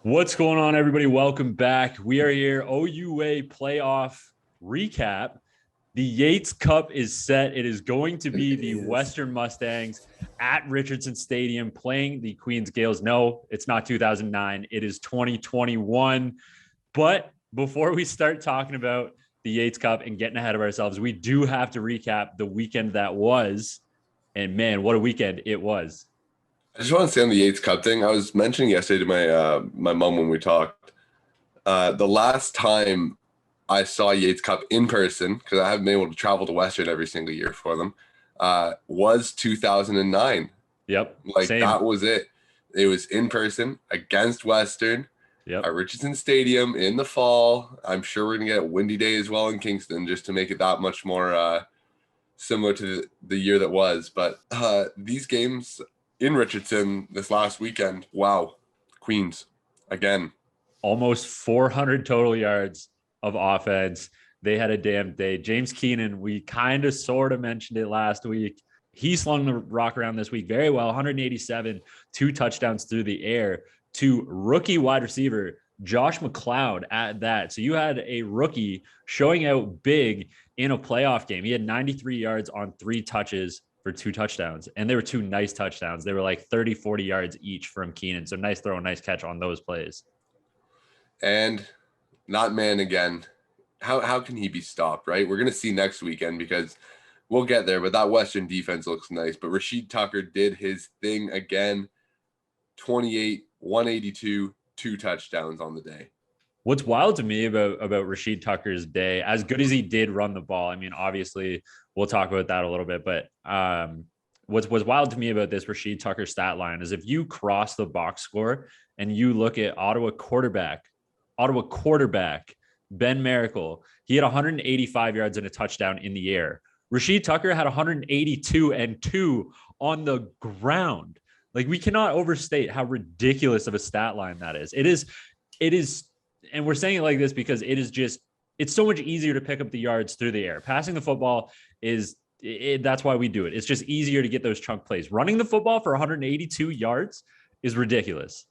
What's going on, everybody? Welcome back. We are here, OUA playoff recap. The Yates Cup is set. It is going to be the Western Mustangs at Richardson Stadium playing the Queens Gales. No, it's not 2009. It is 2021. But before we start talking about the Yates Cup and getting ahead of ourselves, we do have to recap the weekend that was. And man, what a weekend it was. I just want to say on the Yates Cup thing, I was mentioning yesterday to my mom when we talked. The last time I saw Yates Cup in person, because I haven't been able to travel to Western every single year for them, was 2009. Yep. Like Same. that was it. It was in person against Western Yep. at Richardson Stadium in the fall. I'm sure we're gonna get a windy day as well in Kingston, just to make it that much more similar to the year that was. But these games in Richardson this last weekend, wow, Queens again. Almost 400 total yards of offense. They had a damn day. James Keenan, we kind of sort of mentioned it last week. He slung the rock around this week very well, 187, 2 touchdowns through the air to rookie wide receiver Josh McLeod at that. So you had a rookie showing out big in a playoff game. He had 93 yards on 3 touches for 2 touchdowns. And they were 2 nice touchdowns. They were like 30, 40 yards each from Keenan. So nice throw, nice catch on those plays. And not man again. How can he be stopped, right? We're going to see next weekend because we'll get there, but that Western defense looks nice. But Rashid Tucker did his thing again. 28, 182, 2 touchdowns on the day. What's wild to me about Rashid Tucker's day, as good as he did run the ball, I mean, obviously we'll talk about that a little bit, but what's wild to me about this Rashid Tucker stat line is if you cross the box score and you look at Ottawa quarterback, Ben Miracle, he had 185 yards and a touchdown in the air. Rashid Tucker had 182 and 2 on the ground. Like, we cannot overstate how ridiculous of a stat line that is. It is, and we're saying it like this because it's so much easier to pick up the yards through the air. Passing the football that's why we do it. It's just easier to get those chunk plays. Running the football for 182 yards is ridiculous.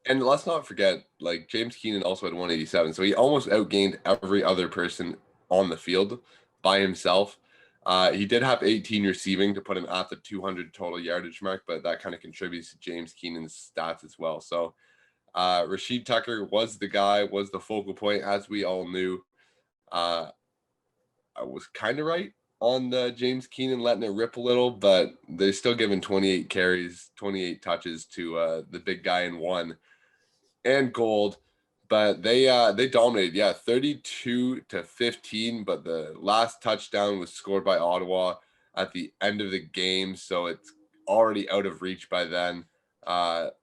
And let's not forget, like, James Keenan also had 187, so he almost outgained every other person on the field by himself. He did have 18 receiving to put him at the 200 total yardage mark, but that kind of contributes to James Keenan's stats as well. So Rashid Tucker was the guy, was the focal point, as we all knew. I was kind of right on the James Keenan letting it rip a little, but they're still giving 28 carries, 28 touches to the big guy in one and gold. But they dominated, 32-15. But the last touchdown was scored by Ottawa at the end of the game, so it's already out of reach by then.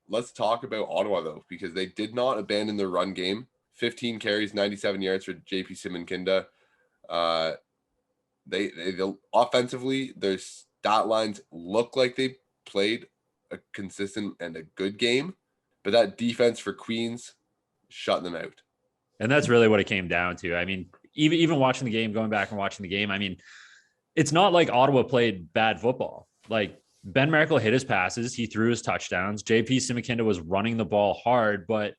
Let's talk about Ottawa though, because they did not abandon their run game. 15 carries, 97 yards for JP Simonkinda. They offensively, their stat lines look like they played a consistent and a good game, but that defense for Queens shut them out. And that's really what it came down to. I mean, even watching the game, going back and watching the game, I mean, it's not like Ottawa played bad football. Like, Ben Miracle hit his passes, he threw his touchdowns. JP Simonkinda was running the ball hard, but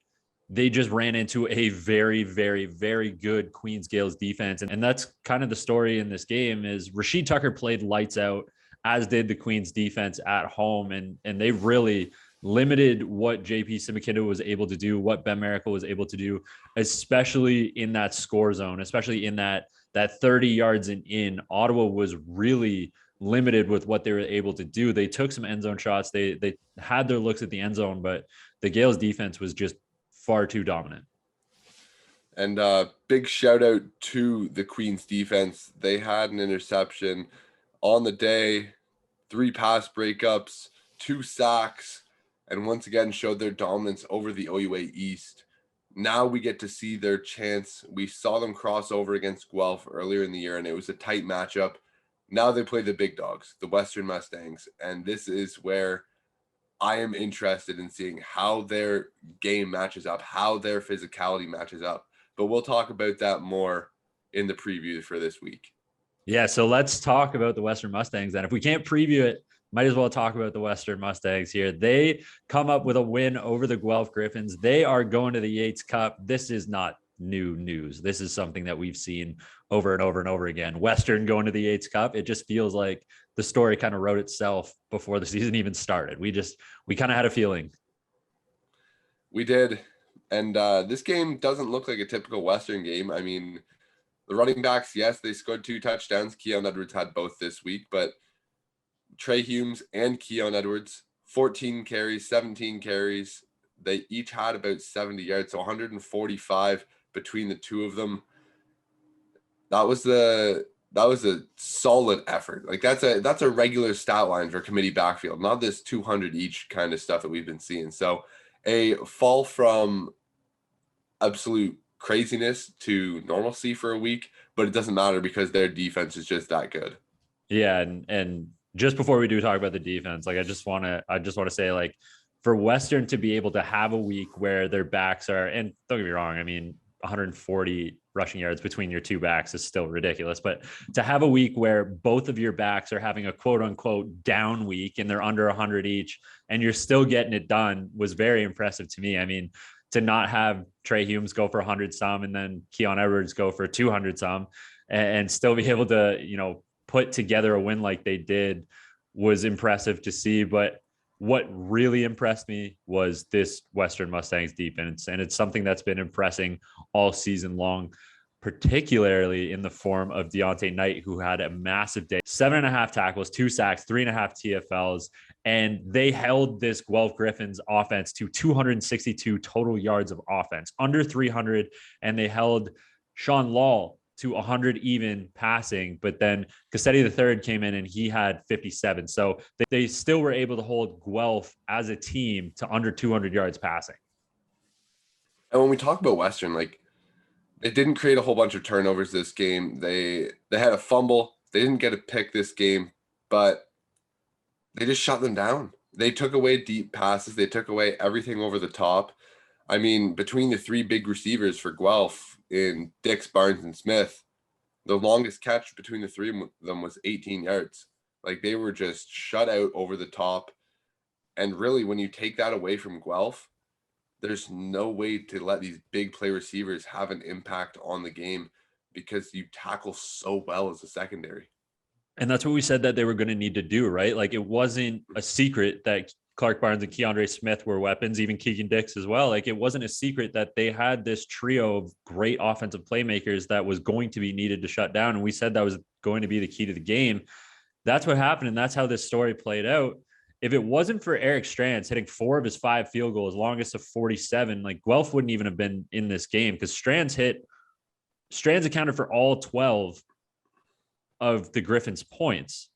they just ran into a very, very, very good Queens Gales defense. And that's kind of the story in this game is Rashid Tucker played lights out, as did the Queens defense at home. And they really limited what JP Simonkinda was able to do, what Ben Miracle was able to do, especially in that score zone, especially in that 30 yards and in. Ottawa was really limited with what they were able to do. They took some end zone shots. They had their looks at the end zone, but the Gales defense was just far too dominant. And big shout out to the Queens defense. They had an interception on the day, 3 pass breakups, 2 sacks, and once again showed their dominance over the OUA East. Now we get to see their chance. We saw them cross over against Guelph earlier in the year, and it was a tight matchup. Now they play the big dogs, the Western Mustangs, and this is where I am interested in seeing how their game matches up, how their physicality matches up. But we'll talk about that more in the preview for this week. Yeah, so let's talk about the Western Mustangs then. If we can't preview it might as well talk about the Western Mustangs here. They come up with a win over the Guelph Griffins. They are going to the Yates Cup. This is not new news. This is something that we've seen over and over and over again. Western going to the Yates Cup. It just feels like the story kind of wrote itself before the season even started. We kind of had a feeling. We did. And this game doesn't look like a typical Western game. I mean, the running backs, yes, they scored 2 touchdowns. Keon Edwards had both this week, but Trey Humes and Keon Edwards, 14 carries, 17 carries. They each had about 70 yards, so 145 between the two of them. That was a solid effort. Like that's a regular stat line for committee backfield, not this 200 each kind of stuff that we've been seeing. So a fall from absolute craziness to normalcy for a week, but it doesn't matter because their defense is just that good. Yeah, and just before we do talk about the defense, like I just want to say, like, for Western to be able to have a week where their backs are, and don't get me wrong, I mean 140 rushing yards between your two backs is still ridiculous, but to have a week where both of your backs are having a quote unquote down week and they're under 100 each and you're still getting it done was very impressive to me. I mean, to not have Trey Humes go for 100 some and then Keon Edwards go for 200 some and still be able to, put together a win like they did was impressive to see. But what really impressed me was this Western Mustangs defense. And it's something that's been impressing all season long, particularly in the form of Deontay Knight, who had a massive day, 7.5 tackles, 2 sacks, 3.5 TFLs. And they held this Guelph Griffins offense to 262 total yards of offense, under 300. And they held Sean Law to 100 even passing, but then Cassetti the third came in and he had 57. So they still were able to hold Guelph as a team to under 200 yards passing. And when we talk about Western, like they didn't create a whole bunch of turnovers this game. They had a fumble. They didn't get a pick this game, but they just shut them down. They took away deep passes. They took away everything over the top. I mean, between the 3 big receivers for Guelph in Dix, Barnes, and Smith, the longest catch between the 3 of them was 18 yards. Like they were just shut out over the top. And really, when you take that away from Guelph, there's no way to let these big play receivers have an impact on the game because you tackle so well as a secondary. And that's what we said that they were going to need to do, right? Like it wasn't a secret that Clark Barnes and Keandre Smith were weapons, even Keegan Dix as well. Like it wasn't a secret that they had this trio of great offensive playmakers that was going to be needed to shut down. And we said that was going to be the key to the game. That's what happened. And that's how this story played out. If it wasn't for Eric Strands hitting 4 of his 5 field goals, longest of 47, like Guelph wouldn't even have been in this game because Strands accounted for all 12 of the Griffins' points.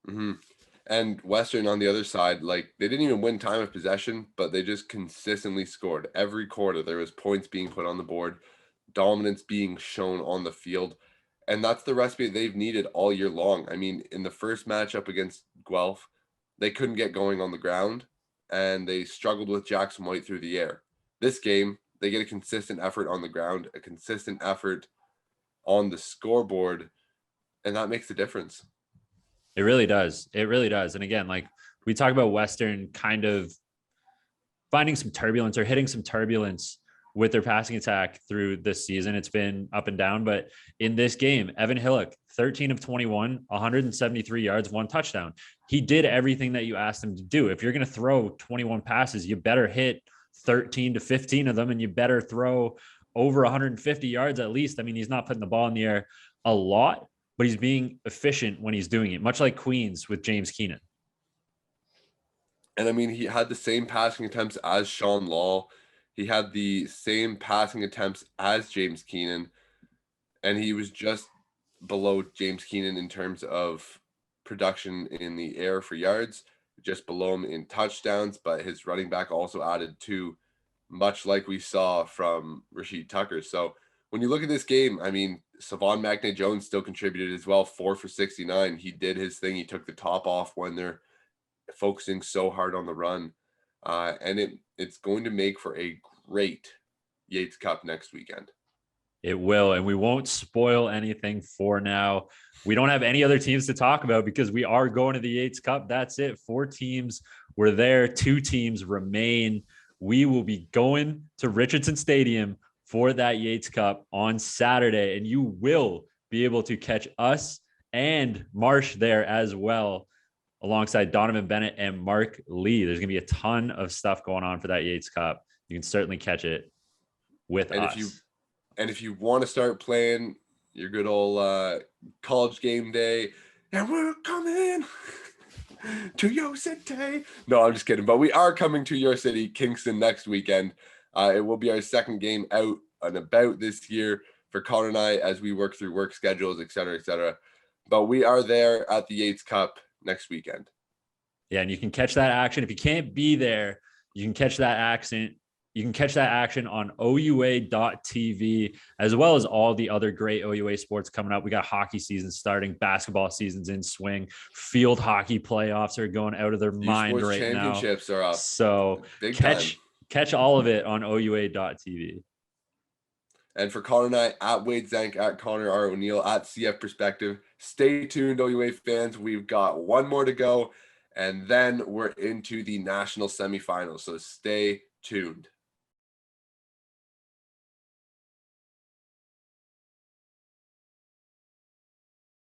Mm-hmm. And Western on the other side, like they didn't even win time of possession, but they just consistently scored. Every quarter there was points being put on the board, dominance being shown on the field. And that's the recipe they've needed all year long. I mean, in the first matchup against Guelph, they couldn't get going on the ground and they struggled with Jackson White through the air. This game, they get a consistent effort on the ground, a consistent effort on the scoreboard, and that makes the difference. It really does. It really does. And again, like we talk about Western kind of finding some turbulence or hitting some turbulence with their passing attack through this season. It's been up and down, but in this game, Evan Hillock, 13 of 21, 173 yards, 1 touchdown. He did everything that you asked him to do. If you're going to throw 21 passes, you better hit 13 to 15 of them, and you better throw over 150 yards at least. I mean, he's not putting the ball in the air a lot, but he's being efficient when he's doing it, much like Queens with James Keenan. And I mean, he had the same passing attempts as Sean Law. He had the same passing attempts as James Keenan, and he was just below James Keenan in terms of production in the air for yards, just below him in touchdowns, but his running back also added 2, much like we saw from Rashid Tucker. So when you look at this game, I mean, Savon Magne-Jones still contributed as well, 4 for 69. He did his thing. He took the top off when they're focusing so hard on the run. And it's going to make for a great Yates Cup next weekend. It will, and we won't spoil anything for now. We don't have any other teams to talk about because we are going to the Yates Cup. That's it. 4 teams were there. 2 teams remain. We will be going to Richardson Stadium for that Yates Cup on Saturday, and you will be able to catch us and Marsh there as well, alongside Donovan Bennett and Mark Lee. There's going to be a ton of stuff going on for that Yates Cup. You can certainly catch it with And us. if you want to start playing your good old college game day, and we're coming to your city. No, I'm just kidding. But we are coming to your city, Kingston, next weekend. It will be our second game out and about this year for Connor and I as we work through work schedules, et cetera, et cetera. But we are there at the Yates Cup next weekend. Yeah, and you can catch that action. If you can't be there, you can catch that action. You can catch that action on OUA.tv, as well as all the other great OUA sports coming up. We got hockey season starting, basketball season's in swing, field hockey playoffs are going out of their mind Sports right now. championships are up. So Big time. catch all of it on OUA.tv. And for Connor and I, at Wade Zank, at Connor R. O'Neill, at CF Perspective, stay tuned, OUA fans. We've got one more to go, and then we're into the national semifinals. So stay tuned.